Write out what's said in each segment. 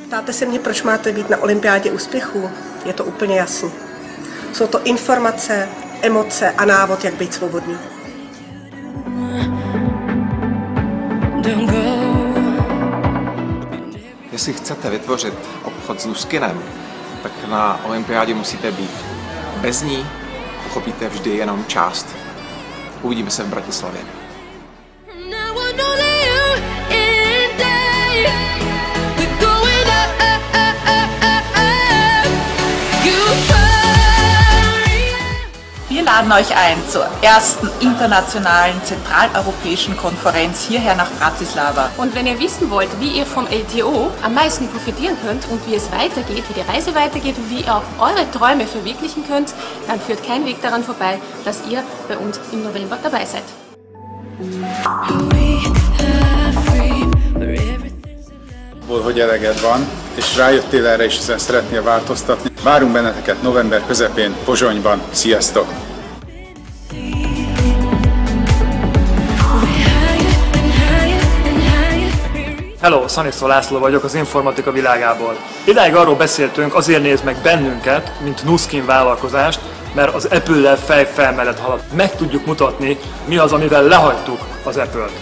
Ptáte se mě, proč máte být na olympiádě úspěchů? Je to úplně jasný. Jsou to informace, emoce a návod, jak být svobodný. Jestli chcete vytvořit obchod s Nuskinem, tak na olympiádě musíte být. Bez ní pochopíte vždy jenom část. Uvidíme se v Bratislavě. Wir laden euch ein zur ersten internationalen zentraleuropäischen Konferenz hierher nach Bratislava. Und wenn ihr wissen wollt, wie ihr vom LTO am meisten profitieren könnt und wie es weitergeht, wie die Reise weitergeht und wie ihr auch eure Träume verwirklichen könnt, dann führt kein Weg daran vorbei, dass ihr bei uns im November dabei seid. Hogy eleged van, és rájöttél erre, és ezen szeretnél változtatni. Várunk benneteket november közepén Pozsonyban. Sziasztok! Hello, Szanisztó László vagyok az informatika világából. Idáig arról beszéltünk, azért nézd meg bennünket, mint Nuskin vállalkozást, mert az Apple-lel fejfel mellett halad. Meg tudjuk mutatni, mi az, amivel lehagytuk az Apple-t.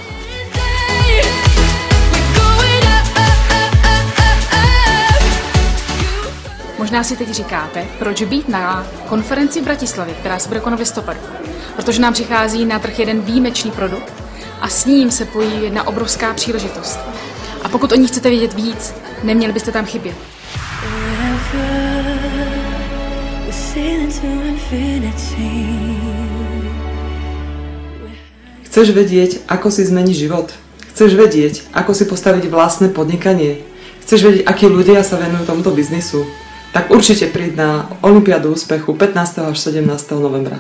Možná si teď říkáte, proč být na konferenci v Bratislavě, která se bude konat v listopadu. Protože nám přichází na trh jeden výjimečný produkt a s ním se pojí jedna obrovská příležitost. A pokud o ní chcete vědět víc, neměli byste tam chybět. Chceš vedieť, ako si zmeniť život? Chceš vedieť, ako si postaviť vlastné podnikanie? Chceš vedieť, akí ľudia sa venujú tomuto biznisu? Tak určite príď na Olympiádu úspechu 15. až 17. novembra.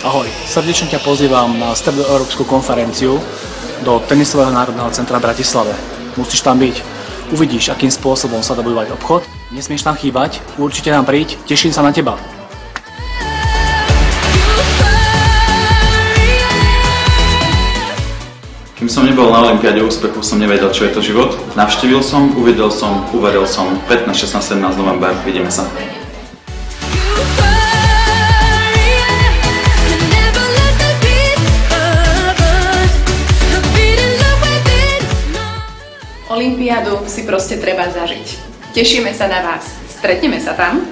Ahoj, srdečne ťa pozývam na stredoeurópsku konferenciu do Tenisového národného centra v Bratislave. Musíš tam byť. Uvidíš, akým spôsobom sa dá budovať obchod. Nesmieš tam chýbať, určite tam príď, teším sa na teba. Kým som nebol na olympiáde úspechu, som nevedel, čo je to život. Navštívil som, uvidel som, uveril som. 15, 16, 17 november, vidíme sa. Olympiádu si proste treba zažiť. Tešíme sa na vás. Stretneme sa tam.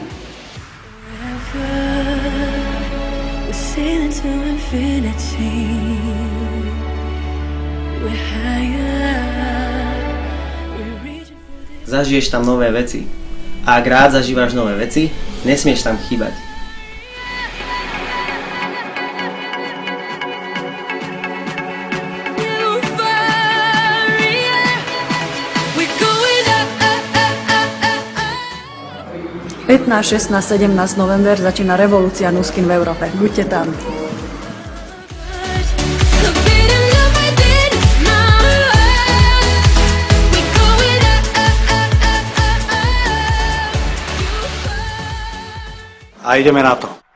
Zažiješ tam nové veci. A ak rád zažívaš nové veci, nesmieš tam chýbať. Na 16, 17 november začína revolúcia Nuskin v Európe. Buďte tam. A ideme na to.